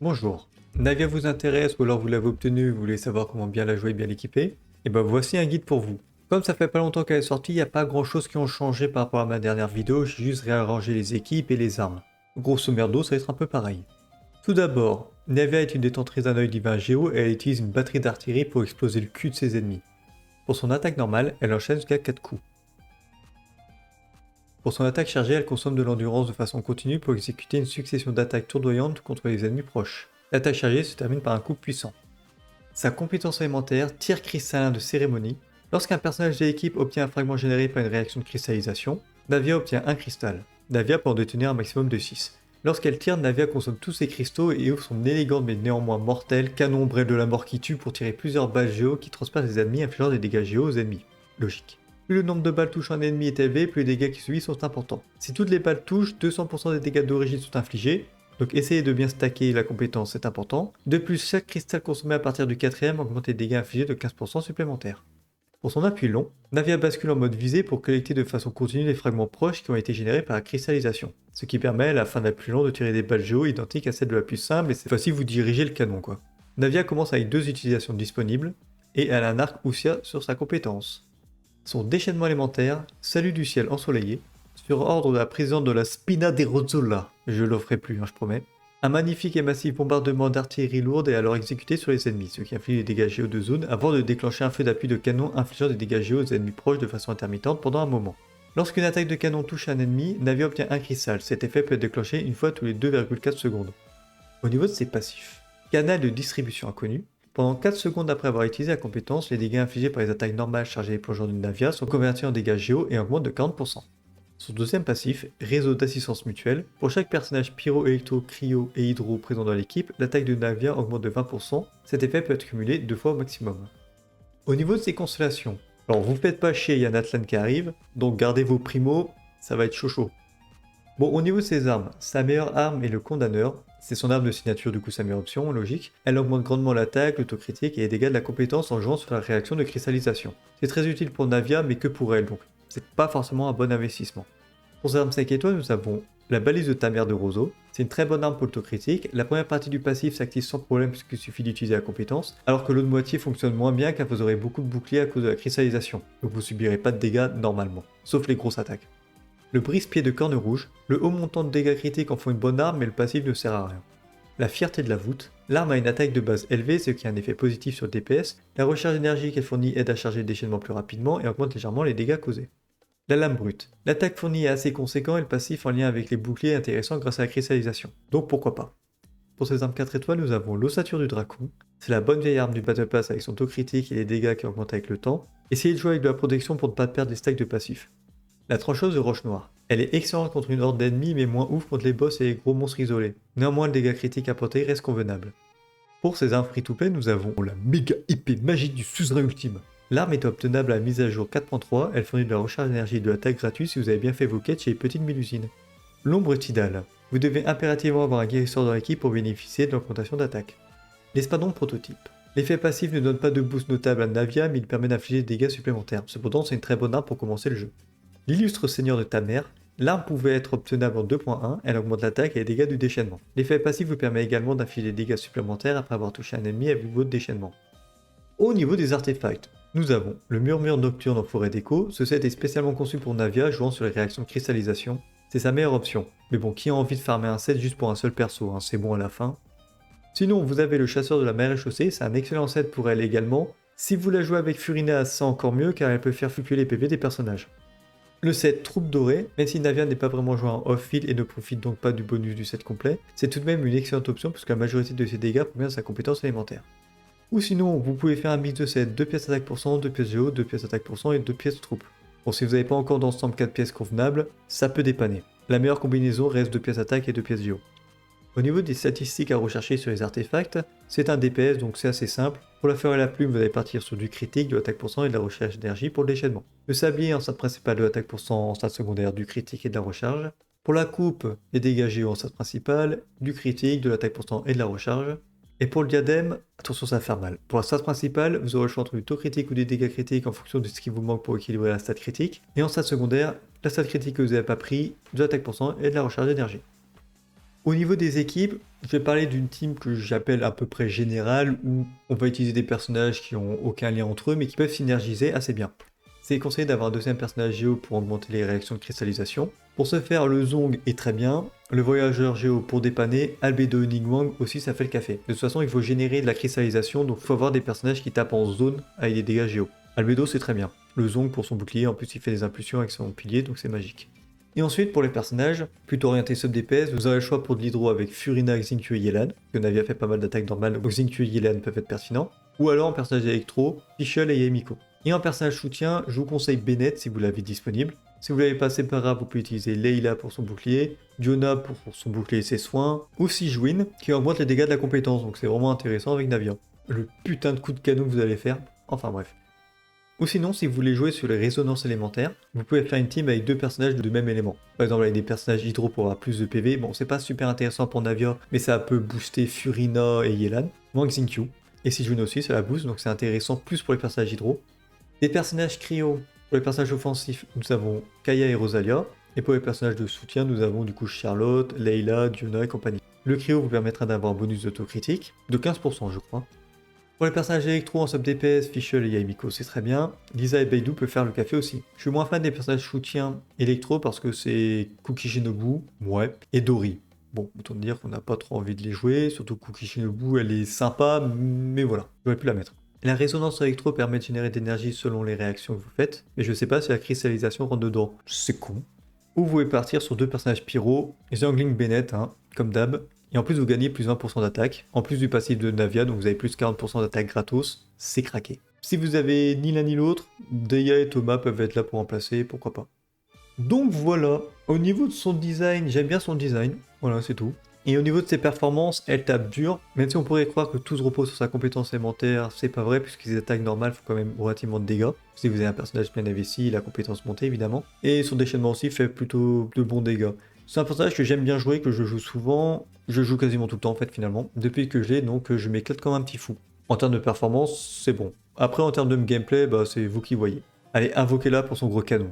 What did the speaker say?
Bonjour. Navia vous intéresse ou alors vous l'avez obtenue et vous voulez savoir comment bien la jouer et bien l'équiper? Et ben voici un guide pour vous. Comme ça fait pas longtemps qu'elle est sortie, il n'y a pas grand chose qui ont changé par rapport à ma dernière vidéo, j'ai juste réarrangé les équipes et les armes. Grosso merdo, ça va être un peu pareil. Tout d'abord, Navia est une détentrice d'un œil divin géo et elle utilise une batterie d'artillerie pour exploser le cul de ses ennemis. Pour son attaque normale, elle enchaîne jusqu'à 4 coups. Pour son attaque chargée, elle consomme de l'endurance de façon continue pour exécuter une succession d'attaques tournoyantes contre les ennemis proches. L'attaque chargée se termine par un coup puissant. Sa compétence élémentaire, tir cristallin de cérémonie. Lorsqu'un personnage de l'équipe obtient un fragment généré par une réaction de cristallisation, Navia obtient un cristal. Navia peut en détenir un maximum de 6. Lorsqu'elle tire, Navia consomme tous ses cristaux et ouvre son élégante mais néanmoins mortel canon ombrelle de la mort qui tue pour tirer plusieurs balles géo qui transpercent les ennemis infligeant des dégâts géo aux ennemis. Logique. Plus le nombre de balles touchant un ennemi est élevé, plus les dégâts qui subissent sont importants. Si toutes les balles touchent, 200% des dégâts d'origine sont infligés, donc essayez de bien stacker la compétence, c'est important. De plus, chaque cristal consommé à partir du 4ème augmente les dégâts infligés de 15% supplémentaires. Pour son appui long, Navia bascule en mode visée pour collecter de façon continue les fragments proches qui ont été générés par la cristallisation, ce qui permet à la fin de l'appui long de tirer des balles géo identiques à celles de l'appui simple et cette fois-ci vous dirigez le canon quoi. Navia commence avec 2 utilisations disponibles et elle a un arc Usia sur sa compétence. Son déchaînement élémentaire, salut du ciel ensoleillé, sur ordre de la présidente de la Spina de Rozzola, je l'offrerai plus, je promets. Un magnifique et massif bombardement d'artillerie lourde est alors exécuté sur les ennemis, ce qui inflige des dégâts géo de zone avant de déclencher un feu d'appui de canon infligeant des dégâts géo aux ennemis proches de façon intermittente pendant un moment. Lorsqu'une attaque de canon touche un ennemi, Navia obtient un cristal, cet effet peut être déclenché une fois tous les 2,4 secondes. Au niveau de ses passifs, canal de distribution inconnu. Pendant 4 secondes après avoir utilisé la compétence, les dégâts infligés par les attaques normales chargées et plongeantes de Navia sont convertis en dégâts géo et augmentent de 40%. Son deuxième passif, réseau d'assistance mutuelle. Pour chaque personnage pyro, électro, cryo et hydro présent dans l'équipe, l'attaque de Navia augmente de 20%, cet effet peut être cumulé 2 fois au maximum. Au niveau de ses constellations, alors vous faites pas chier, il y a un Atlan qui arrive, donc gardez vos primos, ça va être chaud. Bon, au niveau de ses armes, sa meilleure arme est le Condamneur. C'est son arme de signature, du coup sa meilleure option, logique. Elle augmente grandement l'attaque, l'autocritique et les dégâts de la compétence en jouant sur la réaction de cristallisation. C'est très utile pour Navia, mais que pour elle, donc c'est pas forcément un bon investissement. Pour ses armes 5 étoiles, nous avons la balise de Tamer de Roseau. C'est une très bonne arme pour l'autocritique. La première partie du passif s'active sans problème puisqu'il suffit d'utiliser la compétence, alors que l'autre moitié fonctionne moins bien car vous aurez beaucoup de boucliers à cause de la cristallisation, donc vous subirez pas de dégâts normalement, sauf les grosses attaques. Le brise-pied de corne rouge, le haut montant de dégâts critiques en font une bonne arme mais le passif ne sert à rien. La fierté de la voûte, l'arme a une attaque de base élevée ce qui a un effet positif sur le DPS, la recharge d'énergie qu'elle fournit aide à charger le déchaînement plus rapidement et augmente légèrement les dégâts causés. La lame brute, l'attaque fournie est assez conséquent et le passif en lien avec les boucliers est intéressant grâce à la cristallisation, donc pourquoi pas. Pour ces armes 4 étoiles, nous avons l'ossature du dracon, c'est la bonne vieille arme du Battle Pass avec son taux critique et les dégâts qui augmentent avec le temps, essayez de jouer avec de la protection pour ne pas perdre les stacks de passif. La trancheuse de roche noire. Elle est excellente contre une horde d'ennemis mais moins ouf contre les boss et les gros monstres isolés. Néanmoins le dégât critique apporté reste convenable. Pour ces armes free-to-play, nous avons la méga épée magique du suzerain ultime. L'arme est obtenable à la mise à jour 4.3, elle fournit de la recharge d'énergie et de l'attaque gratuite si vous avez bien fait vos quêtes chez les petites mélusines. L'ombre tidale. Vous devez impérativement avoir un guérisseur dans l'équipe pour bénéficier de l'augmentation d'attaque. L'espadon prototype. L'effet passif ne donne pas de boost notable à Navia mais il permet d'infliger des dégâts supplémentaires, cependant c'est une très bonne arme pour commencer le jeu. L'illustre seigneur de Tamer, l'arme pouvait être obtenable en 2.1, elle augmente l'attaque et les dégâts du déchaînement. L'effet passif vous permet également d'infliger des dégâts supplémentaires après avoir touché un ennemi avec votre déchaînement. Au niveau des artefacts, nous avons le murmure nocturne en forêt d'écho, ce set est spécialement conçu pour Navia jouant sur les réactions de cristallisation, c'est sa meilleure option. Mais bon, qui a envie de farmer un set juste pour un seul perso, hein, c'est bon à la fin. Sinon, vous avez le chasseur de la maréchaussée, c'est un excellent set pour elle également. Si vous la jouez avec Furina, c'est encore mieux car elle peut faire fluctuer les PV des personnages. Le set Troupe Dorée, même si Navia n'est pas vraiment joué en off-field et ne profite donc pas du bonus du set complet, c'est tout de même une excellente option puisque la majorité de ses dégâts provient de sa compétence élémentaire. Ou sinon, vous pouvez faire un mix de sets 2 pièces attaque pour cent, 2 pièces géo, 2 pièces attaque pour cent et 2 pièces troupe. Bon, si vous n'avez pas encore d'ensemble 4 pièces convenables, ça peut dépanner. La meilleure combinaison reste 2 pièces attaque et 2 pièces géo. Au niveau des statistiques à rechercher sur les artefacts, c'est un DPS donc c'est assez simple. Pour la fleur et la plume, vous allez partir sur du critique, de l'attaque pour cent et de la recherche d'énergie pour le déchaînement. Le sablier en stade principal, de l'attaque pour cent, en stade secondaire, du critique et de la recharge. Pour la coupe, les dégâts géo en stade principal, du critique, de l'attaque pour cent et de la recharge. Et pour le diadème, attention ça va faire mal. Pour la stat principale, vous aurez le choix entre du taux critique ou des dégâts critiques en fonction de ce qui vous manque pour équilibrer la stat critique. Et en stat secondaire, la stat critique que vous n'avez pas pris, de l'attaque pour cent et de la recharge d'énergie. Au niveau des équipes, je vais parler d'une team que j'appelle à peu près générale, où on va utiliser des personnages qui n'ont aucun lien entre eux, mais qui peuvent synergiser assez bien. C'est conseillé d'avoir un deuxième personnage Géo pour augmenter les réactions de cristallisation. Pour ce faire, le Zong est très bien, le voyageur Géo pour dépanner, Albedo et Ningguang aussi ça fait le café. De toute façon, il faut générer de la cristallisation, donc il faut avoir des personnages qui tapent en zone avec des dégâts Géo. Albedo c'est très bien. Le Zong pour son bouclier, en plus il fait des impulsions avec son pilier, donc c'est magique. Et ensuite, pour les personnages, plutôt orientés sub DPS, vous aurez le choix pour de l'hydro avec Furina, Xingqiu et Yelan, que Navia fait pas mal d'attaques normales, donc Xingqiu et Yelan peuvent être pertinents. Ou alors en personnage électro, Fischl et Yemiko. Et en personnage soutien, je vous conseille Bennett si vous l'avez disponible. Si vous l'avez pas, c'est pas grave, vous pouvez utiliser Leila pour son bouclier, Diona pour son bouclier et ses soins, ou Sijuin qui augmente les dégâts de la compétence, donc c'est vraiment intéressant avec Navia. Le putain de coup de canon que vous allez faire, enfin bref. Ou sinon, si vous voulez jouer sur les résonances élémentaires, vous pouvez faire une team avec deux personnages de même élément. Par exemple, avec des personnages hydro pour avoir plus de PV. Bon, c'est pas super intéressant pour Navia, mais ça peut booster Furina et Yelan, ou Xingqiu. Et Sijuin aussi, ça la booste, donc c'est intéressant plus pour les personnages hydro. Des personnages cryo, pour les personnages offensifs, nous avons Kaya et Rosalia. Et pour les personnages de soutien, nous avons du coup Charlotte, Leila, Diona et compagnie. Le cryo vous permettra d'avoir un bonus d'autocritique, de 15% je crois. Pour les personnages électro en sub DPS, Fischl et Yamiko c'est très bien. Lisa et Beidou peuvent faire le café aussi. Je suis moins fan des personnages soutien électro parce que c'est Kuki Shinobu, ouais, et Dori. Bon, autant dire qu'on n'a pas trop envie de les jouer, surtout Kuki Shinobu elle est sympa, mais voilà, j'aurais pu la mettre. La résonance électro permet de générer de l'énergie selon les réactions que vous faites, mais je sais pas si la cristallisation rentre dedans. C'est con. Ou vous pouvez partir sur deux personnages pyro, Xiangling Bennett, hein, comme d'hab. Et en plus, vous gagnez plus 20% d'attaque, en plus du passif de Navia, donc vous avez plus 40% d'attaque gratos, c'est craqué. Si vous avez ni l'un ni l'autre, Deia et Thomas peuvent être là pour remplacer, pourquoi pas. Donc voilà, au niveau de son design, j'aime bien son design, voilà c'est tout. Et au niveau de ses performances, elle tape dur, même si on pourrait croire que tout se repose sur sa compétence élémentaire, c'est pas vrai, puisque les attaques normales font quand même relativement de dégâts. Si vous avez un personnage bien investi, la compétence montée évidemment. Et son déchaînement aussi fait plutôt de bons dégâts. C'est un personnage que j'aime bien jouer, que je joue souvent, je joue quasiment tout le temps en fait finalement, depuis que je l'ai, donc je m'éclate comme un petit fou. En termes de performance, c'est bon. Après en termes de gameplay, bah c'est vous qui voyez. Allez, invoquez-la pour son gros canon.